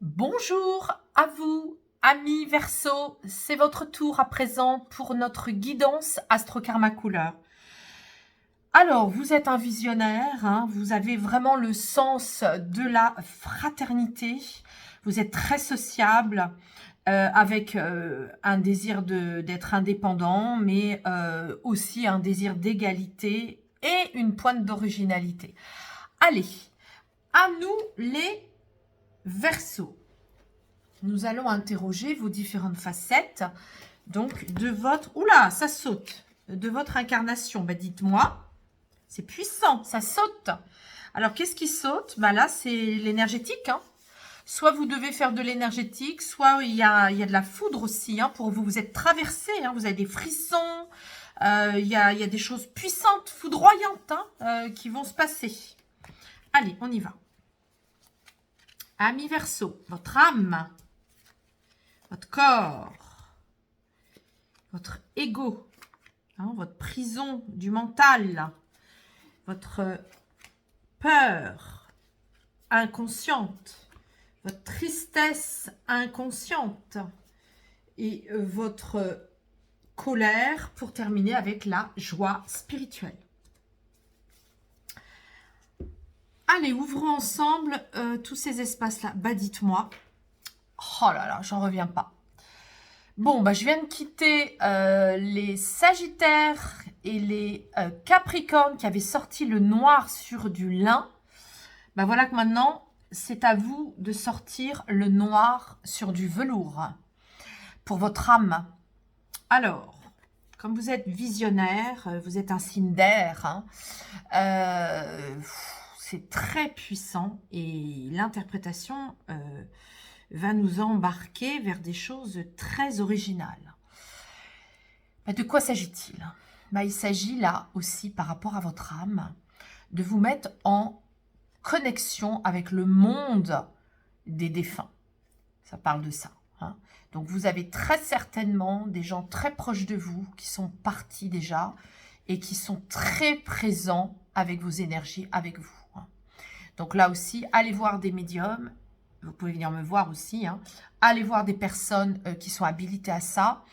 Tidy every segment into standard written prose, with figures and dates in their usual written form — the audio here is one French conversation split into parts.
Bonjour à vous, amis Verseau, c'est votre tour à présent pour notre guidance Astro-Karma Couleur. Alors, vous êtes un visionnaire, hein, vous avez vraiment le sens de la fraternité, vous êtes très sociable, avec un désir d'être indépendant, mais aussi un désir d'égalité et une pointe d'originalité. Allez, à nous les Verseaux. Nous allons interroger vos différentes facettes, donc de votre... Oula, ça saute. De votre incarnation. Ben, dites-moi, c'est puissant, ça saute. Alors, qu'est-ce qui saute? Ben là, c'est l'énergétique. Hein. Soit vous devez faire de l'énergétique, soit il y a de la foudre aussi. Hein, pour vous, vous êtes traversé, hein, vous avez des frissons. Il y a des choses puissantes, foudroyantes hein, qui vont se passer. Allez, on y va. Amis Verseau, votre âme, votre corps, votre ego, hein, votre prison du mental, votre peur inconsciente, votre tristesse inconsciente et votre colère pour terminer avec la joie spirituelle. Allez, ouvrons ensemble tous ces espaces-là. Bah, dites-moi. Oh là là, j'en reviens pas. Bon, bah, je viens de quitter les Sagittaires et les Capricornes qui avaient sorti le noir sur du lin. Bah, voilà que maintenant, c'est à vous de sortir le noir sur du velours pour votre âme. Alors, comme vous êtes visionnaire, vous êtes un signe d'air, hein, c'est très puissant et l'interprétation va nous embarquer vers des choses très originales. De quoi s'agit-il? Il s'agit là aussi, par rapport à votre âme, de vous mettre en connexion avec le monde des défunts. Ça parle de ça. Hein. Donc, vous avez très certainement des gens très proches de vous qui sont partis déjà et qui sont très présents avec vos énergies, avec vous. Hein. Donc là aussi, allez voir des médiums. Vous pouvez venir me voir aussi. Hein. Allez voir des personnes qui sont habilitées à ça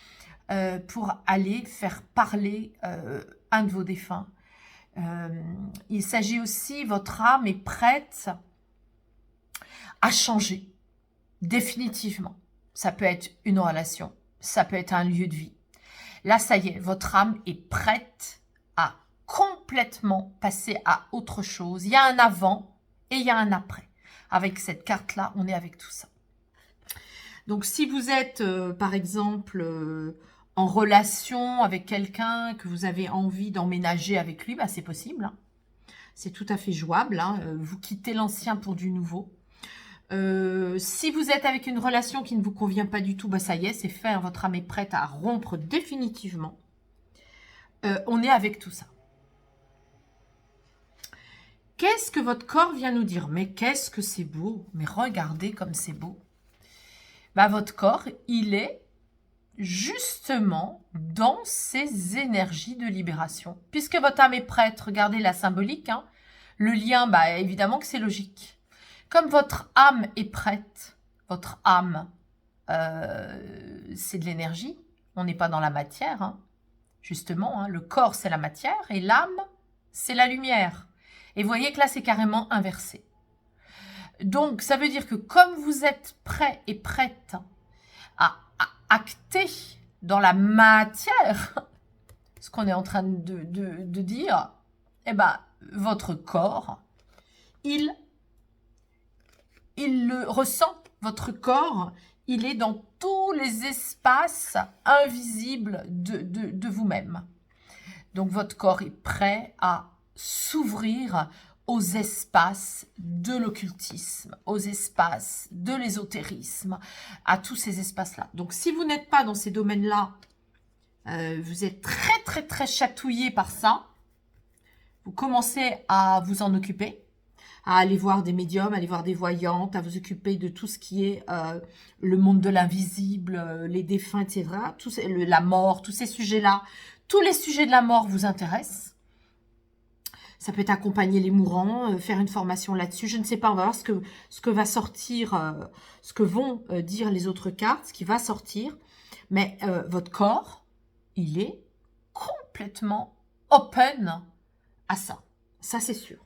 pour aller faire parler un de vos défunts. Il s'agit aussi, votre âme est prête à changer, définitivement. Ça peut être une relation, ça peut être un lieu de vie. Là, ça y est, votre âme est prête à complètement passer à autre chose. Il y a un avant et il y a un après. Avec cette carte-là, on est avec tout ça. Donc, si vous êtes, par exemple, en relation avec quelqu'un, que vous avez envie d'emménager avec lui, bah, c'est possible. Hein. C'est tout à fait jouable. Hein. Vous quittez l'ancien pour du nouveau. Si vous êtes avec une relation qui ne vous convient pas du tout, bah, ça y est, c'est fait. Hein. Votre âme est prête à rompre définitivement. On est avec tout ça. Qu'est-ce que votre corps vient nous dire? Mais qu'est-ce que c'est beau! Mais regardez comme c'est beau! Bah, votre corps, il est justement dans ces énergies de libération. Puisque votre âme est prête, regardez la symbolique, hein, le lien, bah, évidemment que c'est logique. Comme votre âme est prête, votre âme, c'est de l'énergie, on n'est pas dans la matière, hein, justement, hein, le corps c'est la matière et l'âme c'est la lumière. Et vous voyez que là c'est carrément inversé. Donc ça veut dire que comme vous êtes prêt et prête à acter dans la matière ce qu'on est en train de dire, eh ben, votre corps, il le ressent. Votre corps, il est dans tous les espaces invisibles de vous-même. Donc, votre corps est prêt à s'ouvrir aux espaces de l'occultisme, aux espaces de l'ésotérisme, à tous ces espaces-là. Donc, si vous n'êtes pas dans ces domaines-là, vous êtes très, très, très chatouillé par ça. Vous commencez à vous en occuper, à aller voir des médiums, à aller voir des voyantes, à vous occuper de tout ce qui est le monde de l'invisible, les défunts, etc. La mort, tous ces sujets-là. Tous les sujets de la mort vous intéressent. Ça peut être accompagner les mourants, faire une formation là-dessus. Je ne sais pas, on va voir ce que va sortir, ce que vont dire les autres cartes, ce qui va sortir. Mais votre corps, il est complètement open à ça. Ça, c'est sûr.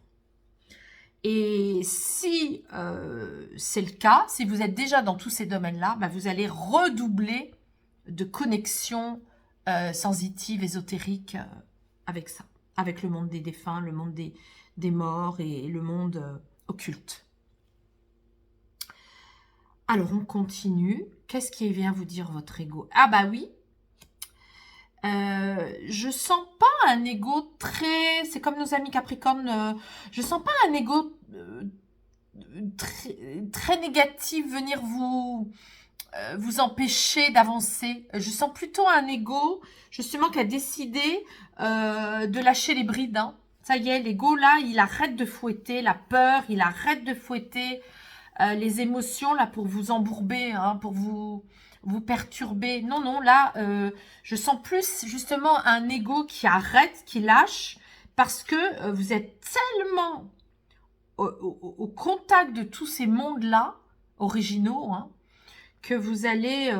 Et si c'est le cas, si vous êtes déjà dans tous ces domaines-là, bah, vous allez redoubler de connexions sensitives, ésotériques avec ça, avec le monde des défunts, le monde des morts et le monde occulte. Alors, on continue. Qu'est-ce qui vient vous dire votre ego? Ah bah oui, je sens pas un ego très... C'est comme nos amis Capricorne, je sens pas un ego très négatif venir vous empêcher d'avancer. Je sens plutôt un ego, justement, qui a décidé de lâcher les brides. Hein. Ça y est, l'ego, là, il arrête de fouetter la peur, il arrête de fouetter les émotions, là, pour vous embourber, hein, pour vous perturber. Non, non, là, je sens plus, justement, un ego qui arrête, qui lâche, parce que vous êtes tellement au contact de tous ces mondes-là, originaux, hein, que vous allez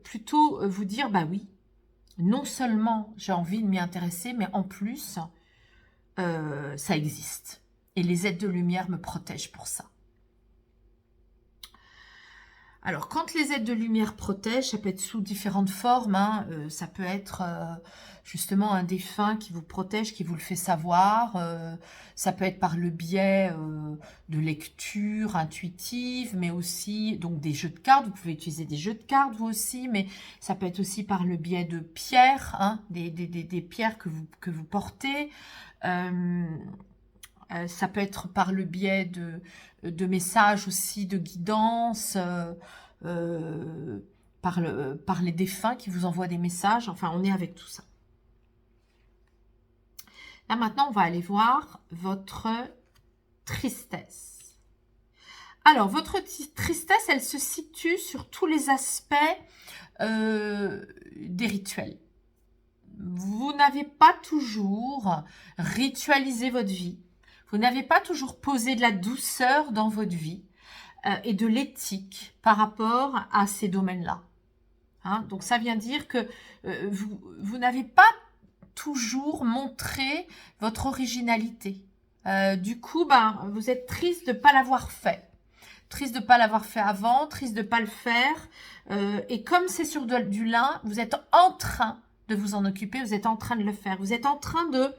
plutôt vous dire, bah oui, non seulement j'ai envie de m'y intéresser, mais en plus, ça existe. Et les êtres de lumière me protègent pour ça. Alors, quand les êtres de lumière protègent, ça peut être sous différentes formes. Hein, ça peut être justement un défunt qui vous protège, qui vous le fait savoir. Ça peut être par le biais de lecture intuitive, mais aussi donc des jeux de cartes. Vous pouvez utiliser des jeux de cartes, vous aussi, mais ça peut être aussi par le biais de pierres, hein, des pierres que vous portez. Ça peut être par le biais de messages aussi, de guidance, par les défunts qui vous envoient des messages. Enfin, on est avec tout ça. Là, maintenant, on va aller voir votre tristesse. Alors, votre tristesse, elle se situe sur tous les aspects des rituels. Vous n'avez pas toujours ritualisé votre vie. Vous n'avez pas toujours posé de la douceur dans votre vie et de l'éthique par rapport à ces domaines-là. Hein, donc, ça vient dire que vous n'avez pas toujours montré votre originalité. Du coup, ben, vous êtes triste de ne pas l'avoir fait. Triste de ne pas l'avoir fait avant, triste de ne pas le faire. Et comme c'est sur du lin, vous êtes en train de vous en occuper, vous êtes en train de le faire. Vous êtes en train de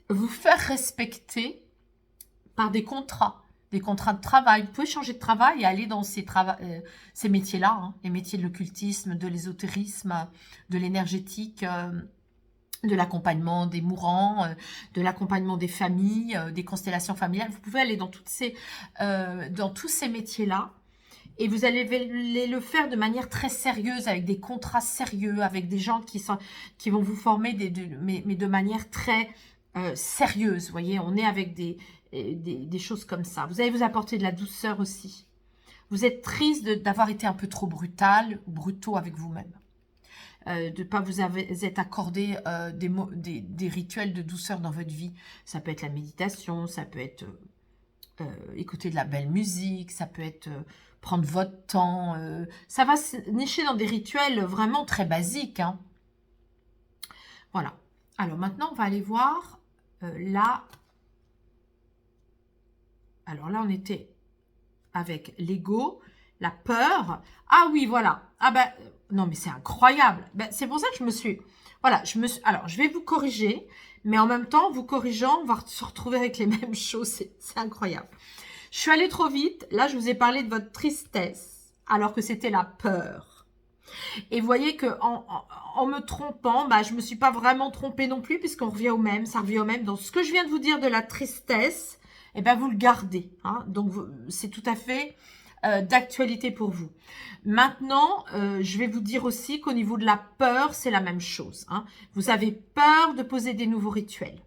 vous faire respecter par des contrats de travail. Vous pouvez changer de travail et aller dans ces métiers-là, hein, les métiers de l'occultisme, de l'ésotérisme, de l'énergétique, de l'accompagnement des mourants, de l'accompagnement des familles, des constellations familiales. Vous pouvez aller dans tous ces métiers-là. Et vous allez le faire de manière très sérieuse, avec des contrats sérieux, avec des gens qui vont vous former, mais de manière très sérieuse. Vous voyez, on est avec des choses comme ça. Vous allez vous apporter de la douceur aussi. Vous êtes triste d'avoir été un peu trop brutaux avec vous-même. De ne pas vous être accordé des rituels de douceur dans votre vie. Ça peut être la méditation, ça peut être écouter de la belle musique, ça peut être prendre votre temps. Ça va se nicher dans des rituels vraiment très basiques. Hein. Voilà. Alors maintenant, on va aller voir là. Alors là, on était avec l'ego, la peur. Ah oui, voilà. Ah ben, non, mais c'est incroyable. Ben, c'est pour ça que je me suis... Voilà, alors, je vais vous corriger, mais en même temps, vous corrigeant, on va se retrouver avec les mêmes choses. C'est incroyable. Je suis allée trop vite. Là, je vous ai parlé de votre tristesse, alors que c'était la peur. Et vous voyez qu'en me trompant, bah, je ne me suis pas vraiment trompée non plus, puisqu'on revient au même, ça revient au même. Donc, ce que je viens de vous dire de la tristesse, eh ben, vous le gardez. Hein. Donc, c'est tout à fait d'actualité pour vous. Maintenant, je vais vous dire aussi qu'au niveau de la peur, c'est la même chose. Hein. Vous avez peur de poser des nouveaux rituels.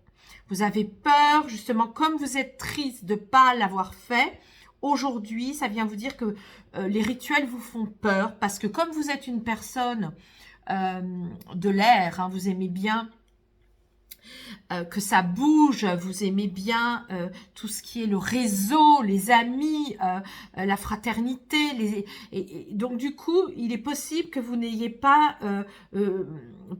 Vous avez peur, justement, comme vous êtes triste de ne pas l'avoir fait, aujourd'hui, ça vient vous dire que les rituels vous font peur, parce que comme vous êtes une personne de l'air, hein, vous aimez bien que ça bouge, vous aimez bien tout ce qui est le réseau, les amis, la fraternité. Donc du coup, il est possible que vous n'ayez pas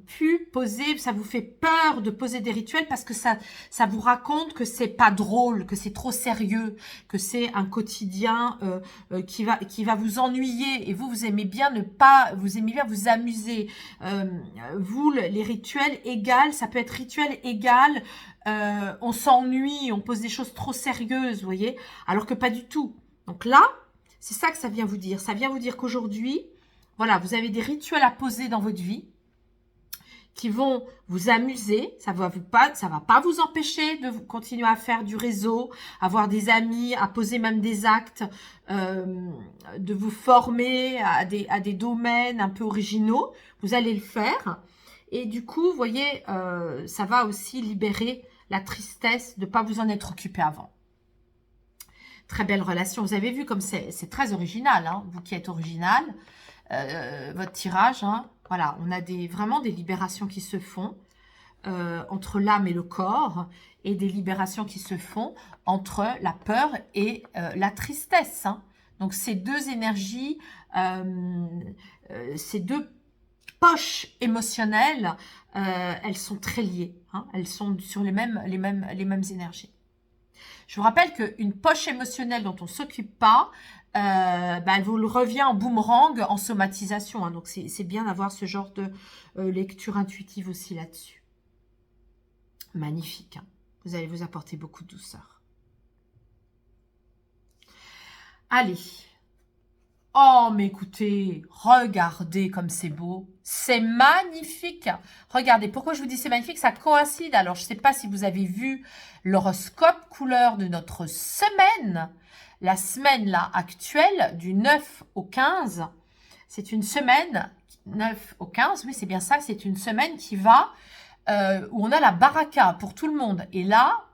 pu poser, ça vous fait peur de poser des rituels parce que ça vous raconte que c'est pas drôle, que c'est trop sérieux, que c'est un quotidien qui va vous ennuyer. Et vous aimez bien vous aimez bien vous amuser. Vous, les rituels égales, ça peut être rituel égal, on s'ennuie, on pose des choses trop sérieuses, vous voyez, alors que pas du tout. Donc là, c'est ça que ça vient vous dire. Ça vient vous dire qu'aujourd'hui, voilà, vous avez des rituels à poser dans votre vie qui vont vous amuser, ça va pas vous empêcher de continuer à faire du réseau, avoir des amis, à poser même des actes, de vous former à des domaines un peu originaux. Vous allez le faire. Et du coup, vous voyez, ça va aussi libérer la tristesse de ne pas vous en être occupé avant. Très belle relation. Vous avez vu comme c'est très original, hein, vous qui êtes original, votre tirage, hein. Voilà, on a vraiment des libérations qui se font entre l'âme et le corps, et des libérations qui se font entre la peur et la tristesse, hein. Donc ces deux énergies, ces deux poches émotionnelles, elles sont très liées, hein. Elles sont sur les mêmes énergies. Je vous rappelle qu'une poche émotionnelle dont on ne s'occupe pas, elle vous revient en boomerang, en somatisation, hein. Donc c'est bien d'avoir ce genre de lecture intuitive aussi là-dessus. Magnifique, hein. Vous allez vous apporter beaucoup de douceur. Allez. Oh, mais écoutez, regardez comme c'est beau. C'est magnifique. Regardez, pourquoi je vous dis c'est magnifique? Ça coïncide. Alors, je ne sais pas si vous avez vu l'horoscope couleur de notre semaine. La semaine là actuelle, du 9 au 15. C'est une semaine, 9 au 15, oui, c'est bien ça. C'est une semaine qui va, où on a la baraka pour tout le monde. Et là,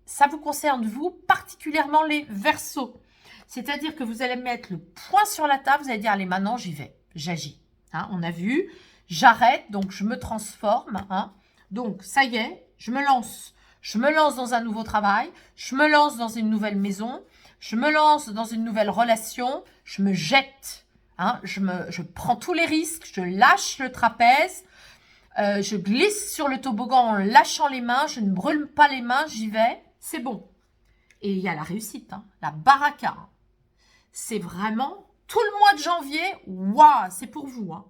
ça vous concerne, vous, particulièrement les Verseaux. C'est-à-dire que vous allez mettre le poing sur la table, vous allez dire, allez, maintenant, j'y vais, j'agis. Hein, on a vu, j'arrête, donc je me transforme. Hein. Donc, ça y est, je me lance. Je me lance dans un nouveau travail, je me lance dans une nouvelle maison, je me lance dans une nouvelle relation, je me jette. Hein, je prends tous les risques, je lâche le trapèze, je glisse sur le toboggan en lâchant les mains, je ne brûle pas les mains, j'y vais, c'est bon. Et il y a la réussite, hein, la baraka. C'est vraiment tout le mois de janvier, waouh, c'est pour vous. Hein.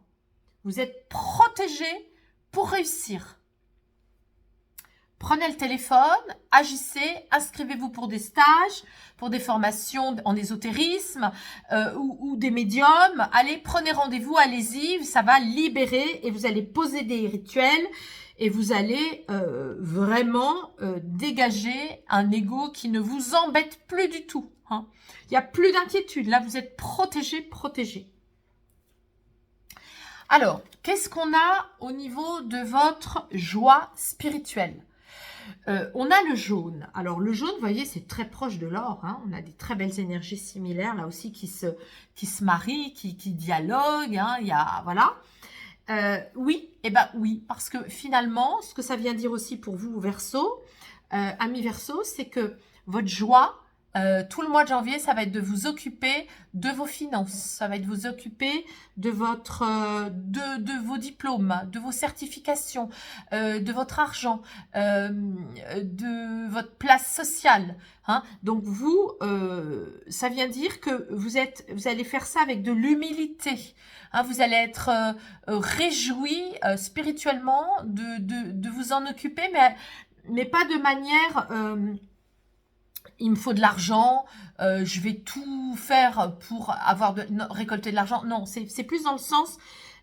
Vous êtes protégés pour réussir. Prenez le téléphone, agissez, inscrivez-vous pour des stages, pour des formations en ésotérisme ou des médiums. Allez, prenez rendez-vous, allez-y, ça va libérer et vous allez poser des rituels et vous allez vraiment dégager un ego qui ne vous embête plus du tout. Hein. Il n'y a plus d'inquiétude, là vous êtes protégés. Alors, qu'est-ce qu'on a au niveau de votre joie spirituelle? On a le jaune. Alors, le jaune, vous voyez, c'est très proche de l'or. Hein. On a des très belles énergies similaires, là aussi, qui se marient, qui dialoguent. Hein. Il y a, voilà. Oui, eh ben oui, parce que finalement, ce que ça vient dire aussi pour vous, Verseau, amis Verseau, c'est que votre joie, tout le mois de janvier, ça va être de vous occuper de vos finances, ça va être de vous occuper de de vos diplômes, de vos certifications, de votre argent, de votre place sociale. Hein. Donc vous, ça vient dire que vous allez faire ça avec de l'humilité. Hein, vous allez être réjoui spirituellement de vous en occuper, mais pas de manière il me faut de l'argent, je vais tout faire pour récolter de l'argent. Non, c'est plus dans le sens,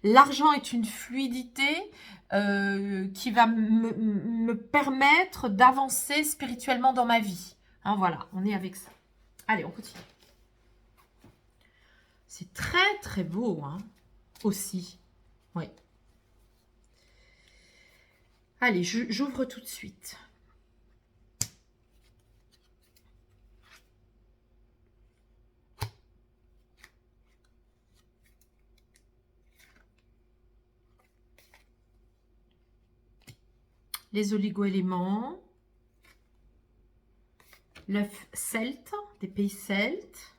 l'argent est une fluidité qui va me permettre d'avancer spirituellement dans ma vie. Hein, voilà, on est avec ça. Allez, on continue. C'est très, très beau, hein, aussi. Oui. Allez, j'ouvre tout de suite. les oligo-éléments, l'œuf celte, des pays celtes.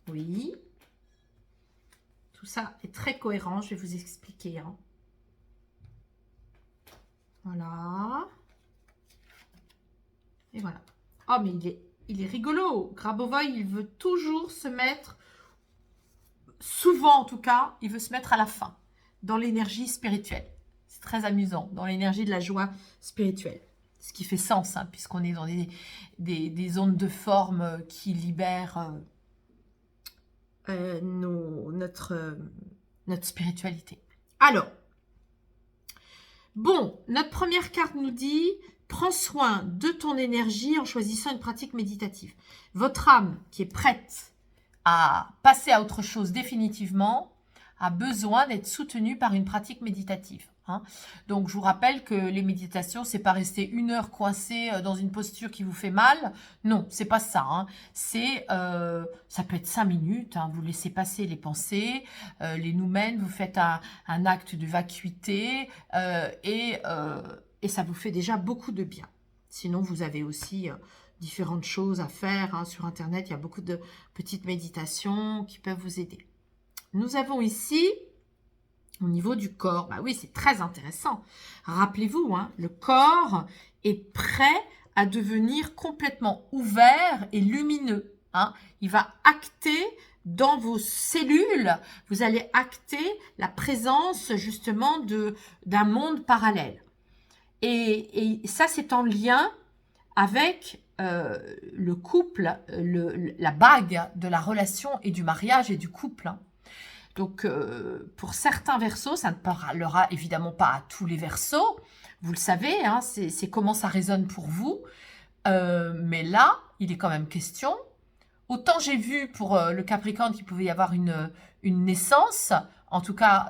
Oui. Tout ça est très cohérent, je vais vous expliquer. Hein. Voilà. Et voilà. Oh, mais il est rigolo. Grabovoi, il veut toujours se mettre, souvent en tout cas, il veut se mettre à la fin, dans l'énergie spirituelle. C'est très amusant, dans l'énergie de la joie spirituelle. Ce qui fait sens, hein, puisqu'on est dans des ondes de forme qui libèrent notre spiritualité. Alors, bon, notre première carte nous dit « Prends soin de ton énergie en choisissant une pratique méditative. » Votre âme qui est prête à passer à autre chose définitivement a besoin d'être soutenue par une pratique méditative. Hein. Donc, je vous rappelle que les méditations, c'est pas rester 1 heure coincé dans une posture qui vous fait mal. Non, c'est pas ça. Hein. Ça peut être 5 minutes. Hein. Vous laissez passer les pensées, les noumens, vous faites un acte de vacuité et ça vous fait déjà beaucoup de bien. Sinon, vous avez aussi différentes choses à faire. Hein. Sur Internet, il y a beaucoup de petites méditations qui peuvent vous aider. Nous avons ici, au niveau du corps, bah oui, c'est très intéressant. Rappelez-vous, hein, le corps est prêt à devenir complètement ouvert et lumineux. Hein. Il va acter dans vos cellules, vous allez acter la présence justement d'un monde parallèle. Et ça, c'est en lien avec le couple, la bague de la relation et du mariage et du couple. Hein. Donc, pour certains versos, ça ne parlera évidemment pas à tous les versos. Vous le savez, hein, c'est comment ça résonne pour vous. Mais là, il est quand même question. Autant j'ai vu pour le Capricorne qu'il pouvait y avoir une naissance, en tout cas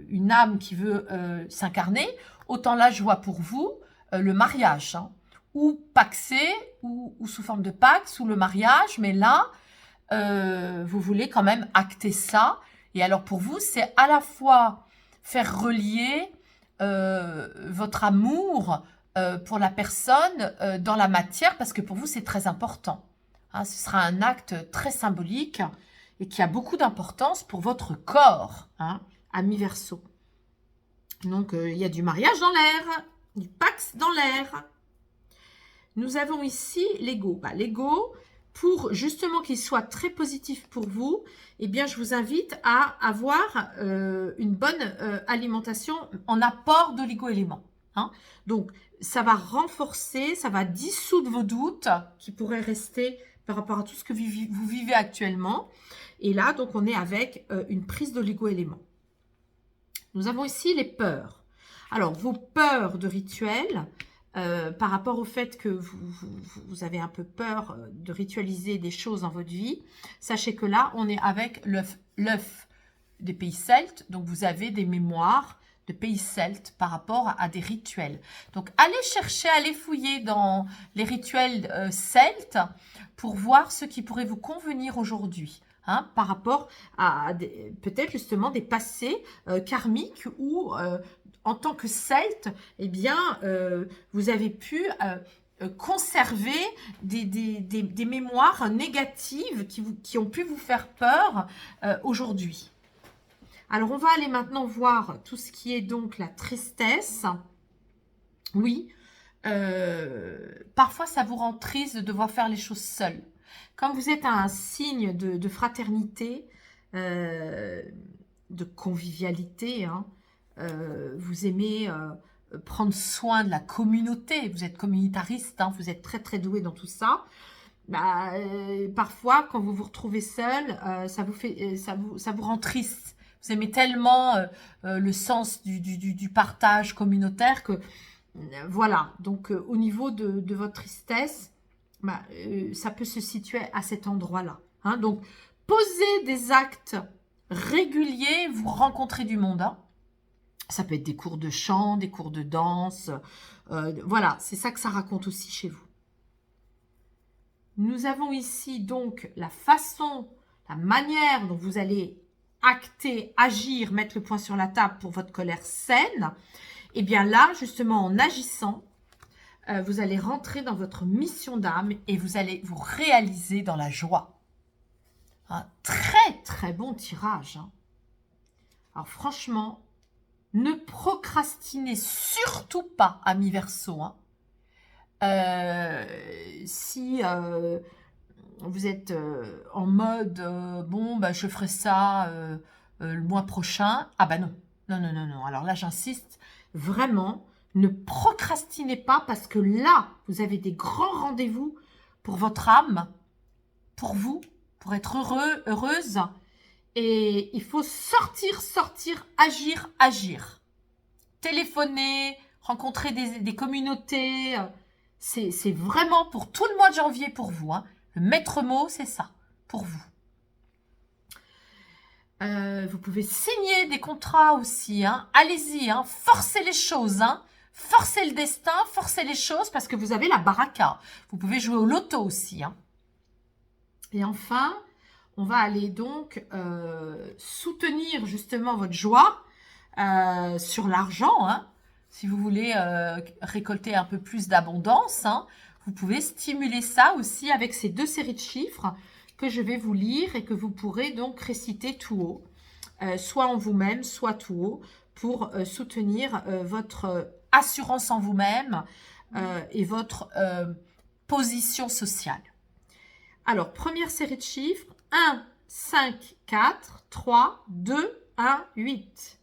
une âme qui veut s'incarner, autant là je vois pour vous le mariage, hein, ou paxé, ou sous forme de pax, ou le mariage, mais là, vous voulez quand même acter ça. Et alors pour vous, c'est à la fois faire relier votre amour pour la personne dans la matière, parce que pour vous, c'est très important. Hein, ce sera un acte très symbolique et qui a beaucoup d'importance pour votre corps, hein, ami Verseau. Donc, il y a du mariage dans l'air, du pax dans l'air. Nous avons ici l'ego. Bah, l'ego, pour justement qu'il soit très positif pour vous, eh bien, je vous invite à avoir une bonne alimentation en apport d'oligo-éléments. Hein. Donc, ça va renforcer, ça va dissoudre vos doutes qui pourraient rester par rapport à tout ce que vous vivez actuellement. Et là, donc, on est avec une prise d'oligo-éléments. Nous avons ici les peurs. Alors, vos peurs de rituels, par rapport au fait que vous avez un peu peur de ritualiser des choses dans votre vie, sachez que là, on est avec l'œuf des pays celtes. Donc, vous avez des mémoires de pays celtes par rapport à des rituels. Donc, allez chercher, allez fouiller dans les rituels celtes pour voir ce qui pourrait vous convenir aujourd'hui. Hein, par rapport à peut-être justement des passés karmiques où en tant que celte, eh bien, vous avez pu conserver des mémoires négatives qui ont pu vous faire peur aujourd'hui. Alors, on va aller maintenant voir tout ce qui est donc la tristesse. Oui, parfois ça vous rend triste de devoir faire les choses seul. Quand vous êtes un signe de fraternité, de convivialité, hein, vous aimez prendre soin de la communauté, vous êtes communautariste, hein, vous êtes très très doué dans tout ça. Bah, parfois, quand vous vous retrouvez seul, ça vous rend triste. Vous aimez tellement le sens du partage communautaire que voilà. Donc, au niveau de votre tristesse, bah, ça peut se situer à cet endroit-là. Hein. Donc, posez des actes réguliers, vous rencontrez du monde. Hein. Ça peut être des cours de chant, des cours de danse. Voilà, c'est ça que ça raconte aussi chez vous. Nous avons ici donc la façon, la manière dont vous allez acter, agir, mettre le poing sur la table pour votre colère saine, et bien là, justement, en agissant, vous allez rentrer dans votre mission d'âme et vous allez vous réaliser dans la joie. Un très, très bon tirage. Hein. Alors franchement, ne procrastinez surtout pas, amis Verseau. Hein. Si vous êtes en mode bon, bah, je ferai ça le mois prochain, ah bah non. Non, non, non, non. Alors là, j'insiste, vraiment, ne procrastinez pas parce que là, vous avez des grands rendez-vous pour votre âme, pour vous, pour être heureux, heureuse. Et il faut sortir, agir, agir. Téléphoner, rencontrer des communautés. C'est vraiment pour tout le mois de janvier pour vous. Hein. Le maître mot, c'est ça, pour vous. Vous pouvez signer des contrats aussi. Hein. Allez-y, hein. Forcez les choses. Hein. Forcez le destin, forcez les choses parce que vous avez la baraka. Vous pouvez jouer au loto aussi. Hein. Et enfin, on va aller donc soutenir justement votre joie sur l'argent. Hein. Si vous voulez récolter un peu plus d'abondance, hein, vous pouvez stimuler ça aussi avec ces 2 séries de chiffres que je vais vous lire et que vous pourrez donc réciter tout haut, soit en vous-même, soit tout haut, pour soutenir votre assurance en vous-même et votre position sociale. Alors, première série de chiffres, 1, 5, 4, 3, 2, 1, 8.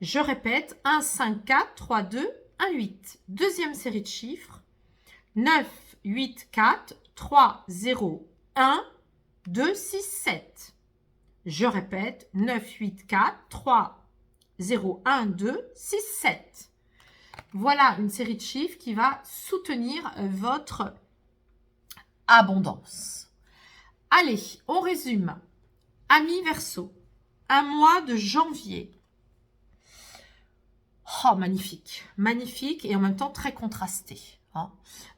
Je répète, 1, 5, 4, 3, 2, 1, 8. Deuxième série de chiffres, 9, 8, 4, 3, 0, 1, 2, 6, 7. Je répète, 9, 8, 4, 3, 0, 1, 2, 6, 7. Voilà une série de chiffres qui va soutenir votre abondance. Allez, on résume. Amis Verseau, un mois de janvier. Oh, magnifique. Magnifique et en même temps très contrasté. Hein.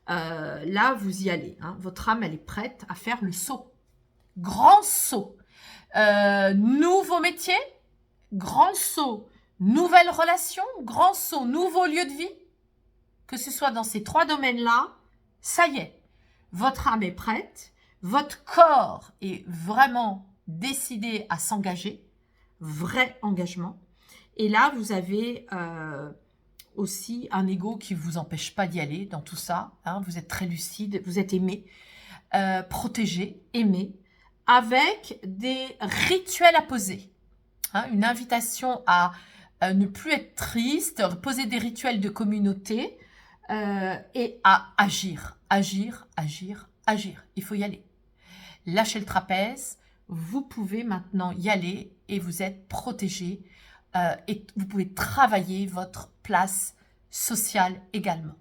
Là, vous y allez. Hein. Votre âme, elle est prête à faire le saut. Grand saut. Nouveau métier, grand saut. Nouvelle relation, grand saut. Nouveau lieu de vie. Que ce soit dans ces 3 domaines-là, ça y est. Votre âme est prête. Votre corps est vraiment décidé à s'engager. Vrai engagement. Et là, vous avez aussi un ego qui ne vous empêche pas d'y aller dans tout ça. Hein. Vous êtes très lucide, vous êtes aimé, protégé, aimé, avec des rituels à poser. Hein. Une invitation à ne plus être triste, poser des rituels de communauté et à agir, agir, agir, agir. Il faut y aller. Lâchez le trapèze, vous pouvez maintenant y aller et vous êtes protégé. Et vous pouvez travailler votre place sociale également.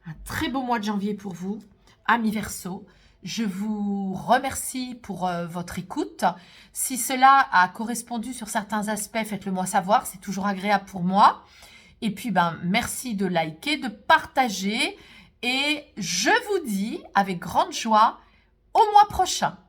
Un très beau mois de janvier pour vous, amis Verseau. Je vous remercie pour votre écoute. Si cela a correspondu sur certains aspects, faites-le moi savoir. C'est toujours agréable pour moi. Et puis, merci de liker, de partager. Et je vous dis avec grande joie au mois prochain.